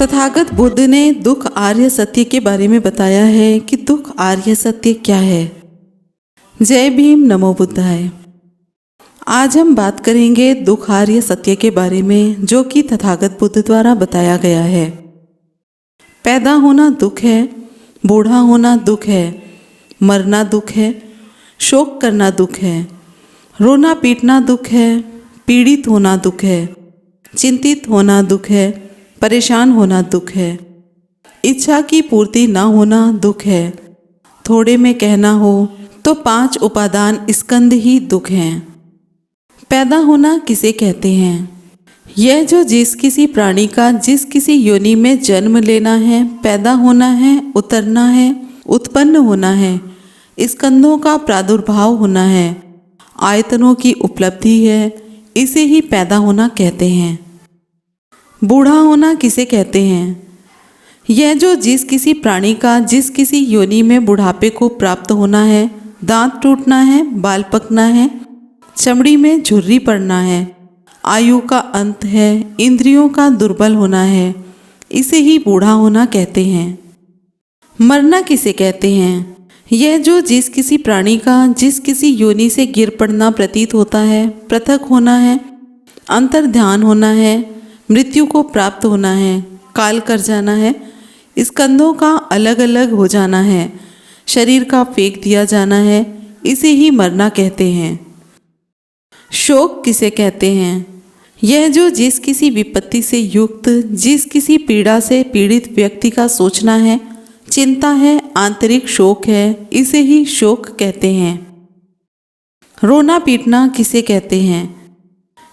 तथागत बुद्ध ने दुख आर्य सत्य के बारे में बताया है कि दुख आर्य सत्य क्या है। जय भीम, नमो बुद्धाय। आज हम बात करेंगे दुख आर्य सत्य के बारे में, जो कि तथागत बुद्ध द्वारा बताया गया है। पैदा होना दुख है, बूढ़ा होना दुख है, मरना दुख है, शोक करना दुख है, रोना पीटना दुख है, पीड़ित होना दुख है, चिंतित होना दुख है, परेशान होना दुख है, इच्छा की पूर्ति न होना दुख है, थोड़े में कहना हो तो 5 उपादान स्कंद ही दुख हैं। पैदा होना किसे कहते हैं? यह जो जिस किसी प्राणी का जिस किसी योनि में जन्म लेना है, पैदा होना है, उतरना है, उत्पन्न होना है, स्कंदों का प्रादुर्भाव होना है, आयतनों की उपलब्धि है, इसे ही पैदा होना कहते हैं। बूढ़ा होना किसे कहते हैं? यह जो जिस किसी प्राणी का जिस किसी योनि में बुढ़ापे को प्राप्त होना है, दांत टूटना है, बाल पकना है, चमड़ी में झुर्री पड़ना है, आयु का अंत है, इंद्रियों का दुर्बल होना है, इसे ही बूढ़ा होना कहते हैं। मरना किसे कहते हैं? यह जो जिस किसी प्राणी का जिस किसी योनि से गिर पड़ना प्रतीत होता है, पृथक होना है, अंतर ध्यान होना है, मृत्यु को प्राप्त होना है, काल कर जाना है, स्कंदों का अलग अलग हो जाना है, शरीर का फेंक दिया जाना है, इसे ही मरना कहते हैं। शोक किसे कहते हैं? यह जो जिस किसी विपत्ति से युक्त जिस किसी पीड़ा से पीड़ित व्यक्ति का सोचना है, चिंता है, आंतरिक शोक है, इसे ही शोक कहते हैं। रोना पीटना किसे कहते हैं?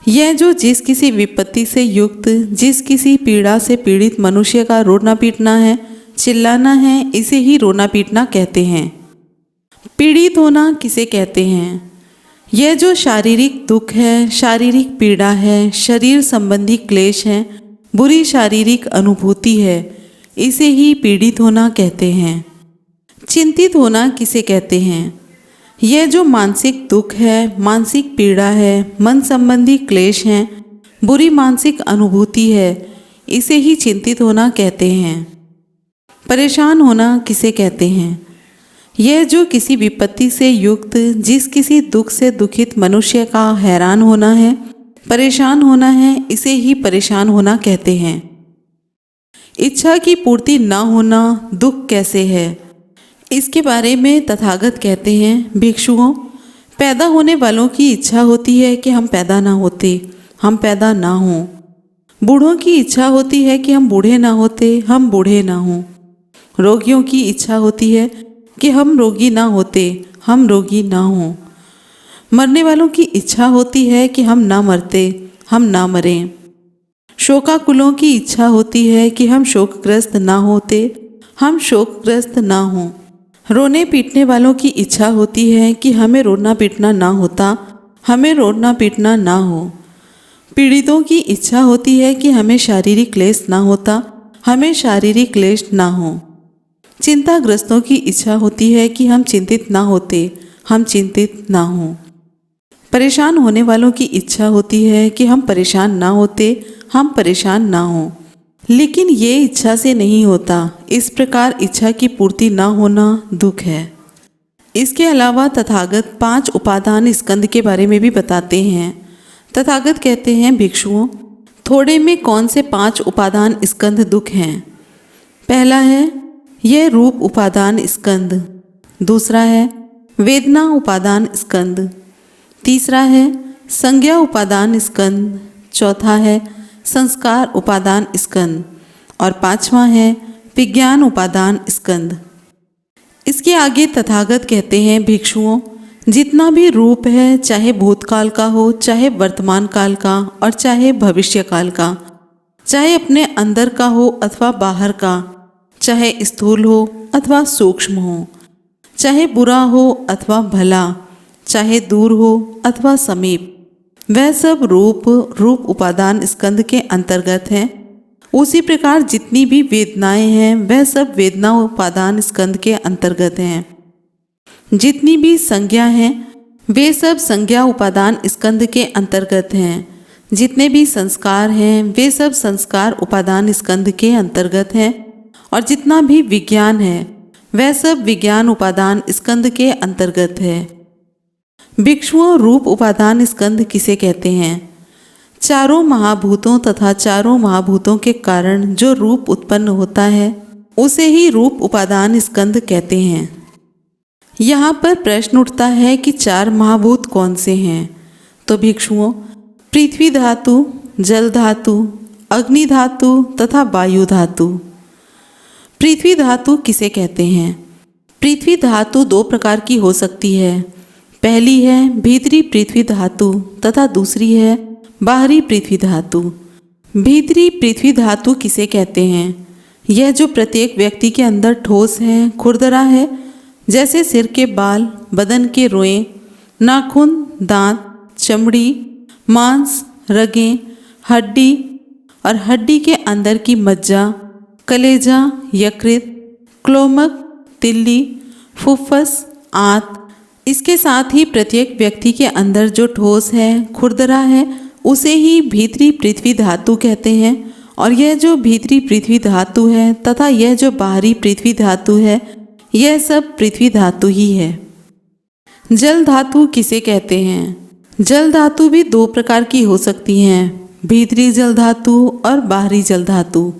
यह जो जिस किसी विपत्ति से युक्त जिस किसी पीड़ा से पीड़ित मनुष्य का रोना पीटना है, चिल्लाना है, इसे ही रोना पीटना कहते हैं। पीड़ित होना किसे कहते हैं? यह जो शारीरिक दुख है, शारीरिक पीड़ा है, शरीर संबंधी क्लेश है, बुरी शारीरिक अनुभूति है, इसे ही पीड़ित होना कहते हैं। चिंतित होना किसे कहते हैं? यह जो मानसिक दुख है, मानसिक पीड़ा है, मन संबंधी क्लेश हैं, बुरी मानसिक अनुभूति है, इसे ही चिंतित होना कहते हैं। परेशान होना किसे कहते हैं? यह जो किसी विपत्ति से युक्त जिस किसी दुख से दुखित मनुष्य का हैरान होना है, परेशान होना है, इसे ही परेशान होना कहते हैं। इच्छा की पूर्ति न होना दुख कैसे है? इसके बारे में तथागत कहते हैं, भिक्षुओं, पैदा होने वालों की इच्छा होती है कि हम पैदा ना होते, हम पैदा ना हों। बूढ़ों की इच्छा होती है कि हम बूढ़े ना होते, हम बूढ़े ना हों। रोगियों की इच्छा होती है कि हम रोगी ना होते, हम रोगी ना हों। मरने वालों की इच्छा होती है कि हम ना मरते, हम ना मरें। शोकाकुलों की इच्छा होती है कि हम शोकग्रस्त ना होते, हम शोकग्रस्त ना हों। रोने पीटने वालों की इच्छा होती है कि हमें रोना पीटना ना होता, हमें रोना पीटना ना हो। पीड़ितों की इच्छा होती है कि हमें शारीरिक क्लेश ना होता, हमें शारीरिक क्लेश ना हो। चिंताग्रस्तों की इच्छा होती है कि हम चिंतित ना होते, हम चिंतित ना हों। परेशान होने वालों की इच्छा होती है कि हम परेशान ना होते, हम परेशान ना हों। लेकिन ये इच्छा से नहीं होता, इस प्रकार इच्छा की पूर्ति ना होना दुख है। इसके अलावा तथागत 5 उपादान स्कंद के बारे में भी बताते हैं। तथागत कहते हैं, भिक्षुओं, थोड़े में कौन से 5 उपादान स्कंद दुख हैं? पहला है यह रूप उपादान स्कंद, दूसरा है वेदना उपादान स्कंद, तीसरा है संज्ञा उपादान स्कंद, चौथा है संस्कार उपादान स्कंद और 5वां है विज्ञान उपादान स्कंद। इसके आगे तथागत कहते हैं, भिक्षुओं, जितना भी रूप है, चाहे भूतकाल का हो, चाहे वर्तमान काल का और चाहे भविष्य काल का, चाहे अपने अंदर का हो अथवा बाहर का, चाहे स्थूल हो अथवा सूक्ष्म हो, चाहे बुरा हो अथवा भला, चाहे दूर हो अथवा समीप, वह सब रूप उपादान स्कंद के अंतर्गत हैं। उसी प्रकार जितनी भी वेदनाएं हैं, वह सब वेदना उपादान स्कंद के अंतर्गत हैं। जितनी भी संज्ञा हैं, वे सब संज्ञा उपादान स्कंद के अंतर्गत हैं। जितने भी संस्कार हैं वे सब संस्कार उपादान स्कंध के अंतर्गत हैं, और जितना भी विज्ञान है वह सब विज्ञान उपादान स्कंध के अंतर्गत है। भिक्षुओं, रूप उपादान स्कंध किसे कहते हैं? चारों महाभूतों तथा चारों महाभूतों के कारण जो रूप उत्पन्न होता है उसे ही रूप उपादान स्कंध कहते हैं। यहाँ पर प्रश्न उठता है कि चार महाभूत कौन से हैं? तो भिक्षुओं, पृथ्वी धातु, जल धातु, अग्नि धातु तथा वायु धातु। पृथ्वी धातु किसे कहते हैं? पृथ्वी धातु दो प्रकार की हो सकती है। पहली है भीतरी पृथ्वी धातु तथा दूसरी है बाहरी पृथ्वी धातु। भीतरी पृथ्वी धातु किसे कहते हैं? यह जो प्रत्येक व्यक्ति के अंदर ठोस है, खुरदरा है, जैसे सिर के बाल, बदन के रोएं, नाखून, दांत, चमड़ी, मांस, रगें, हड्डी और हड्डी के अंदर की मज्जा, कलेजा, यकृत, क्लोमक, तिल्ली, फुफ्फुस, आंत। इसके साथ ही प्रत्येक व्यक्ति के अंदर जो ठोस है, खुरदरा है, उसे ही भीतरी पृथ्वी धातु कहते हैं। और यह जो भीतरी पृथ्वी धातु है तथा यह जो बाहरी पृथ्वी धातु है, यह सब पृथ्वी धातु ही है। जल धातु किसे कहते हैं? जल धातु भी दो प्रकार की हो सकती हैं, भीतरी जल धातु और बाहरी जल धातु।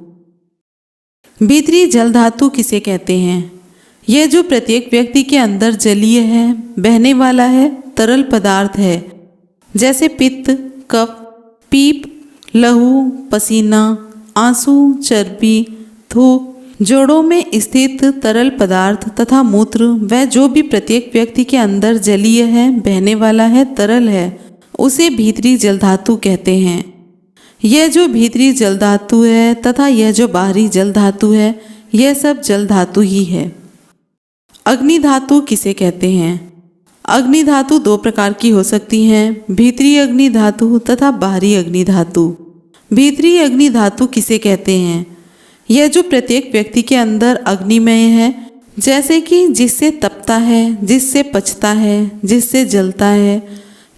भीतरी जल धातु किसे कहते हैं? यह जो प्रत्येक व्यक्ति के अंदर जलीय है, बहने वाला है, तरल पदार्थ है, जैसे पित्त, कफ, पीप, लहू, पसीना, आंसू, चर्बी, थूक, जोड़ों में स्थित तरल पदार्थ तथा मूत्र, वह जो भी प्रत्येक व्यक्ति के अंदर जलीय है, बहने वाला है, तरल है, उसे भीतरी जल धातु कहते हैं। यह जो भीतरी जल धातु है तथा यह जो बाहरी जल धातु है, यह सब जल धातु ही है। अग्नि धातु किसे कहते हैं? अग्नि धातु दो प्रकार की हो सकती हैं, भीतरी अग्नि धातु तथा बाहरी अग्नि धातु। भीतरी अग्नि धातु किसे कहते हैं? यह जो प्रत्येक व्यक्ति के अंदर अग्निमय है, जैसे कि जिससे तपता है, जिससे पचता है, जिससे जलता है,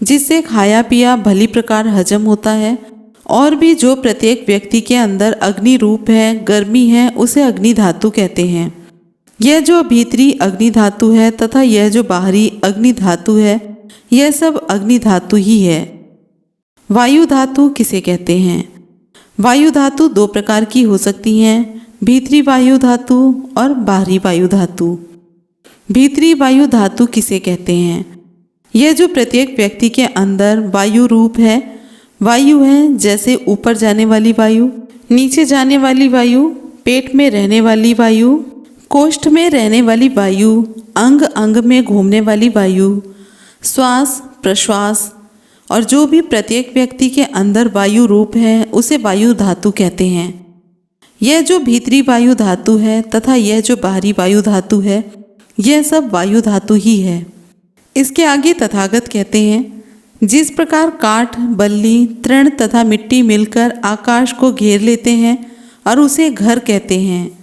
जिससे खाया पिया भली प्रकार हजम होता है, और भी जो प्रत्येक व्यक्ति के अंदर अग्नि रूप है, गर्मी है, उसे अग्नि धातु कहते हैं। यह जो भीतरी अग्नि धातु है तथा यह जो बाहरी अग्नि धातु है, यह सब अग्नि धातु ही है। वायु धातु किसे कहते हैं? वायु धातु दो प्रकार की हो सकती हैं, भीतरी वायु धातु और बाहरी वायु धातु। भीतरी वायु धातु किसे कहते हैं? यह जो प्रत्येक व्यक्ति के अंदर वायु रूप है, वायु है, जैसे ऊपर जाने वाली वायु, नीचे जाने वाली वायु, पेट में रहने वाली वायु, कोष्ठ में रहने वाली वायु, अंग अंग में घूमने वाली वायु, श्वास, प्रश्वास, और जो भी प्रत्येक व्यक्ति के अंदर वायु रूप है, उसे वायु धातु कहते हैं। यह जो भीतरी वायु धातु है तथा यह जो बाहरी वायु धातु है, यह सब वायु धातु ही है। इसके आगे तथागत कहते हैं, जिस प्रकार काठ, बल्ली, तृण तथा मिट्टी मिलकर आकाश को घेर लेते हैं और उसे घर कहते हैं,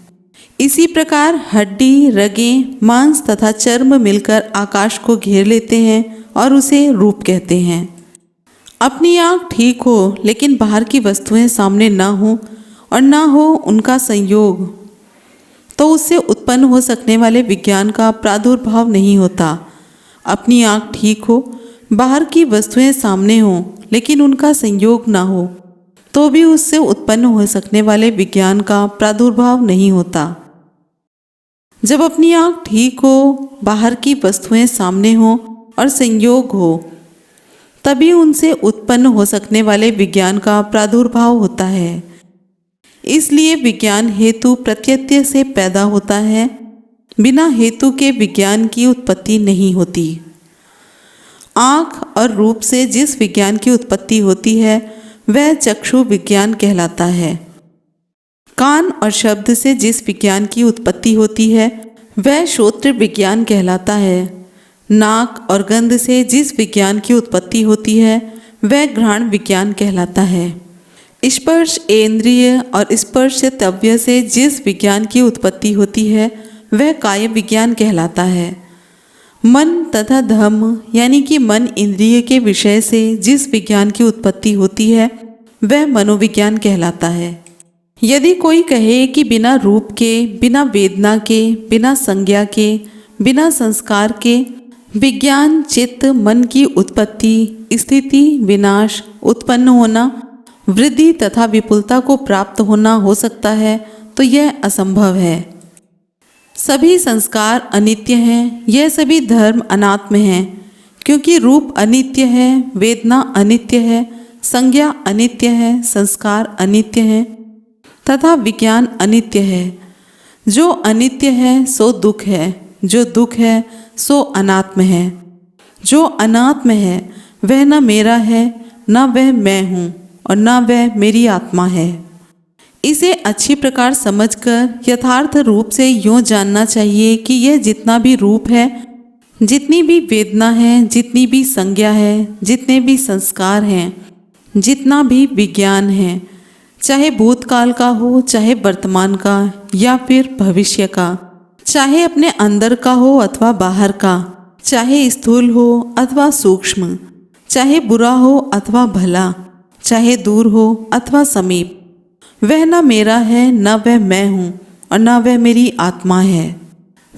इसी प्रकार हड्डी, रगें, मांस तथा चर्म मिलकर आकाश को घेर लेते हैं और उसे रूप कहते हैं। अपनी आँख ठीक हो लेकिन बाहर की वस्तुएं सामने ना हो और ना हो उनका संयोग, तो उससे उत्पन्न हो सकने वाले विज्ञान का प्रादुर्भाव नहीं होता। अपनी आँख ठीक हो, बाहर की वस्तुएं सामने हों लेकिन उनका संयोग ना हो, तो भी उससे उत्पन्न हो सकने वाले विज्ञान का प्रादुर्भाव नहीं होता। जब अपनी आँख ठीक हो, बाहर की वस्तुएं सामने हों और संयोग हो, तभी उनसे उत्पन्न हो सकने वाले विज्ञान का प्रादुर्भाव होता है। इसलिए विज्ञान हेतु प्रत्यय से पैदा होता है, बिना हेतु के विज्ञान की उत्पत्ति नहीं होती। आँख और रूप से जिस विज्ञान की उत्पत्ति होती है वह चक्षु विज्ञान कहलाता है। कान और शब्द से जिस विज्ञान की उत्पत्ति होती है वह श्रोत्र विज्ञान कहलाता है। नाक और गंध से जिस विज्ञान की उत्पत्ति होती है वह घ्राण विज्ञान कहलाता है। स्पर्श इंद्रिय और स्पर्शतव्य से जिस विज्ञान की उत्पत्ति होती है वह काय विज्ञान कहलाता है। मन तथा धम्म यानी कि मन इंद्रिय के विषय से जिस विज्ञान की उत्पत्ति होती है वह मनोविज्ञान कहलाता है। यदि कोई कहे कि बिना रूप के, बिना वेदना के, बिना संज्ञा के, बिना संस्कार के विज्ञान, चित्त, मन की उत्पत्ति, स्थिति, विनाश, उत्पन्न होना, वृद्धि तथा विपुलता को प्राप्त होना हो सकता है तो यह असंभव है। सभी संस्कार अनित्य हैं, यह सभी धर्म अनात्म हैं, क्योंकि रूप अनित्य है, वेदना अनित्य है, संज्ञा अनित्य है, संस्कार अनित्य है तथा विज्ञान अनित्य है। जो अनित्य है सो दुख है, जो दुख है सो अनात्म है। जो अनात्म है वह न मेरा है, न वह मैं हूँ और न वह मेरी आत्मा है। इसे अच्छी प्रकार समझकर यथार्थ रूप से यूँ जानना चाहिए कि यह जितना भी रूप है, जितनी भी वेदना है, जितनी भी संज्ञा है, जितने भी संस्कार हैं, जितना भी विज्ञान है, चाहे भूतकाल का हो, चाहे वर्तमान का या फिर भविष्य का, चाहे अपने अंदर का हो अथवा बाहर का, चाहे स्थूल हो अथवा सूक्ष्म, चाहे बुरा हो अथवा भला, चाहे दूर हो अथवा समीप, वह न मेरा है, न वह मैं हूँ और न वह मेरी आत्मा है।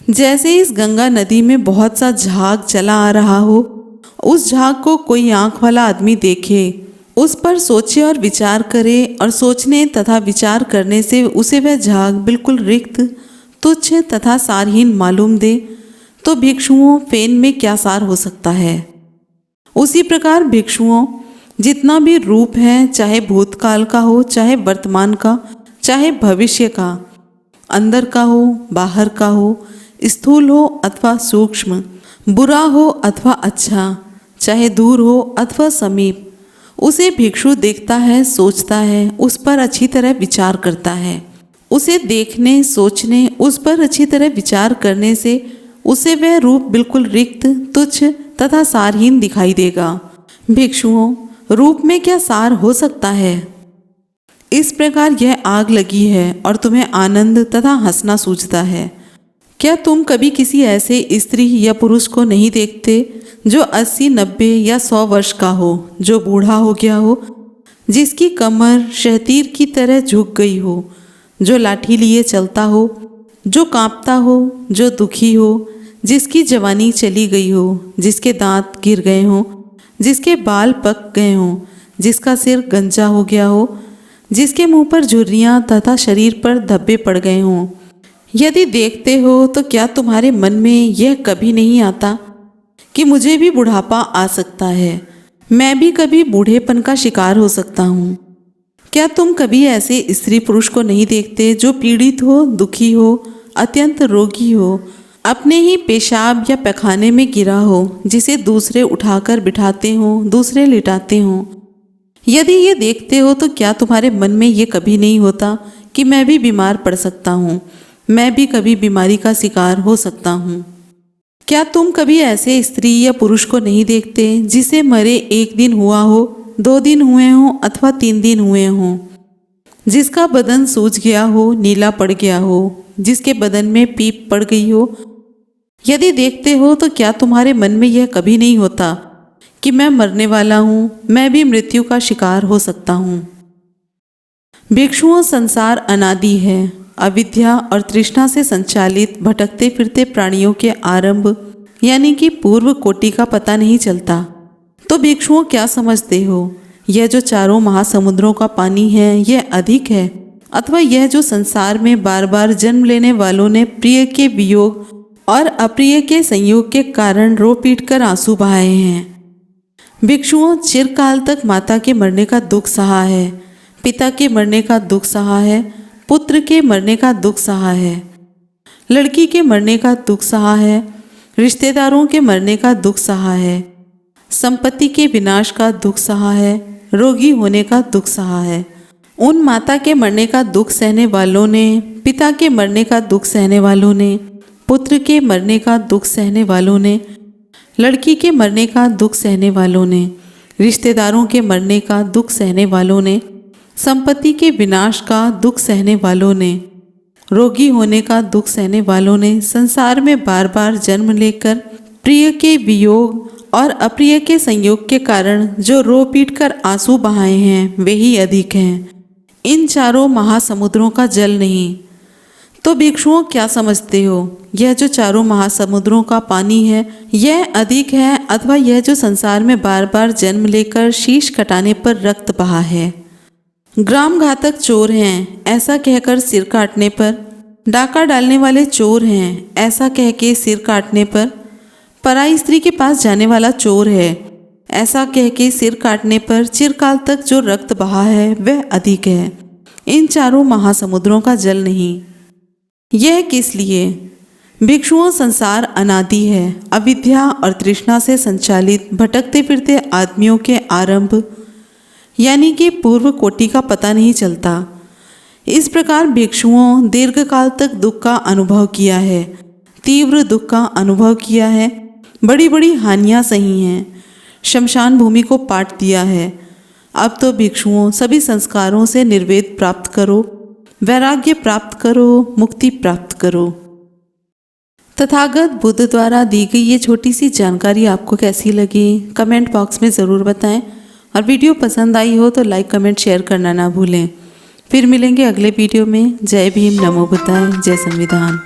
जैसे इस गंगा नदी में बहुत सा झाग चला आ रहा हो, उस झाग को कोई आँख वाला आदमी देखे, उस पर सोचे और विचार करे और सोचने तथा विचार करने से उसे वह झाग बिल्कुल रिक्त, तुच्छ तथा सारहीन मालूम दे तो भिक्षुओं फेन में क्या सार हो सकता है। उसी प्रकार भिक्षुओं जितना भी रूप है, चाहे भूतकाल का हो, चाहे वर्तमान का, चाहे भविष्य का, अंदर का हो, बाहर का हो, स्थूल हो अथवा सूक्ष्म, बुरा हो अथवा अच्छा, चाहे दूर हो अथवा समीप, उसे भिक्षु देखता है, सोचता है, उस पर अच्छी तरह विचार करता है। उसे देखने, सोचने, उस पर अच्छी तरह विचार करने से उसे वह रूप बिल्कुल रिक्त, तुच्छ तथा सारहीन दिखाई देगा। भिक्षुओं, रूप में क्या सार हो सकता है? इस प्रकार यह आग लगी है और तुम्हें आनंद तथा हंसना सूझता है। क्या तुम कभी किसी ऐसे स्त्री या पुरुष को नहीं देखते जो 80, 90 या 100 वर्ष का हो, जो बूढ़ा हो गया हो, जिसकी कमर शहतीर की तरह झुक गई हो, जो लाठी लिए चलता हो, जो कांपता हो, जो दुखी हो, जिसकी जवानी चली गई हो, जिसके दांत गिर गए हों, जिसके बाल पक गए हों, जिसका सिर गंजा हो गया हो, जिसके मुंह पर झुर्रियाँ तथा शरीर पर धब्बे पड़ गए हों, यदि देखते हो तो क्या तुम्हारे मन में यह कभी नहीं आता कि मुझे भी बुढ़ापा आ सकता है, मैं भी कभी बूढ़ेपन का शिकार हो सकता हूँ? क्या तुम कभी ऐसे स्त्री पुरुष को नहीं देखते जो पीड़ित हो, दुखी हो, अत्यंत रोगी हो, अपने ही पेशाब या पैखाने में गिरा हो, जिसे दूसरे उठाकर बिठाते हों, दूसरे लिटाते हों? यदि ये देखते हो तो क्या तुम्हारे मन में ये कभी नहीं होता कि मैं भी बीमार पड़ सकता हूँ, मैं भी कभी बीमारी का शिकार हो सकता हूँ? क्या तुम कभी ऐसे स्त्री या पुरुष को नहीं देखते जिसे मरे 1 दिन हुआ हो, 2 दिन हुए हों अथवा 3 दिन हुए हों, जिसका बदन सूज गया हो, नीला पड़ गया हो, जिसके बदन में पीप पड़ गई हो? यदि देखते हो तो क्या तुम्हारे मन में यह कभी नहीं होता कि मैं मरने वाला हूँ, मैं भी मृत्यु का शिकार हो सकता हूँ? भिक्षुओं, संसार अनादि है। अविद्या और तृष्णा से संचालित भटकते फिरते प्राणियों के आरंभ यानी कि पूर्व कोटि का पता नहीं चलता। तो भिक्षुओं, क्या समझते हो? यह जो चारों महासमुद्रों का पानी है यह अधिक है, अथवा यह जो संसार में बार बार जन्म लेने वालों ने प्रिय के वियोग और अप्रिय के संयोग के कारण रो पीट कर आंसू बहाए हैं? भिक्षुओं, चिरकाल तक माता के मरने का दुख सहा है, पिता के मरने का दुख सहा है, पुत्र के मरने का दुख सहा है, लड़की के मरने का दुख सहा है, रिश्तेदारों के मरने का दुख सहा है, संपत्ति के विनाश का दुख सहा है, रोगी होने का दुख सहा है। उन माता के मरने का दुख सहने वालों ने, पिता के मरने का दुख सहने वालों ने, पुत्र के मरने का दुख सहने वालों ने, लड़की के मरने का दुख सहने वालों ने, रिश्तेदारों के मरने का दुख सहने वालों ने, संपत्ति के विनाश का दुख सहने वालों ने, रोगी होने का दुख सहने वालों ने, संसार में बार बार जन्म लेकर प्रिय के वियोग और अप्रिय के संयोग के कारण जो रो पीट कर आंसू बहाए हैं वे ही अधिक हैं, इन चारों महासमुद्रों का जल नहीं। तो भिक्षुओं क्या समझते हो, यह जो चारों महासमुद्रों का पानी है यह अधिक है अथवा यह जो संसार में बार बार जन्म लेकर शीश कटाने पर रक्त बहा है? ग्राम घातक चोर हैं ऐसा कहकर सिर काटने पर, डाका डालने वाले चोर हैं ऐसा कह के सिर काटने पर, पराई स्त्री के पास जाने वाला चोर है ऐसा कह के सिर काटने पर चिरकाल तक जो रक्त बहा है वह अधिक है, इन चारों महासमुद्रों का जल नहीं। यह किस लिए? भिक्षुओं संसार अनादि है, अविद्या और तृष्णा से संचालित भटकते फिरते आदमियों के आरंभ यानी कि पूर्व कोटि का पता नहीं चलता। इस प्रकार भिक्षुओं दीर्घकाल तक दुख का अनुभव किया है, तीव्र दुख का अनुभव किया है, बड़ी बड़ी हानियां सही हैं, शमशान भूमि को पाट दिया है। अब तो भिक्षुओं सभी संस्कारों से निर्वेद प्राप्त करो, वैराग्य प्राप्त करो, मुक्ति प्राप्त करो। तथागत बुद्ध द्वारा दी गई ये छोटी सी जानकारी आपको कैसी लगी कमेंट बॉक्स में ज़रूर बताएं, और वीडियो पसंद आई हो तो लाइक कमेंट शेयर करना ना भूलें। फिर मिलेंगे अगले वीडियो में। जय भीम, नमो बुद्धाय, जय संविधान।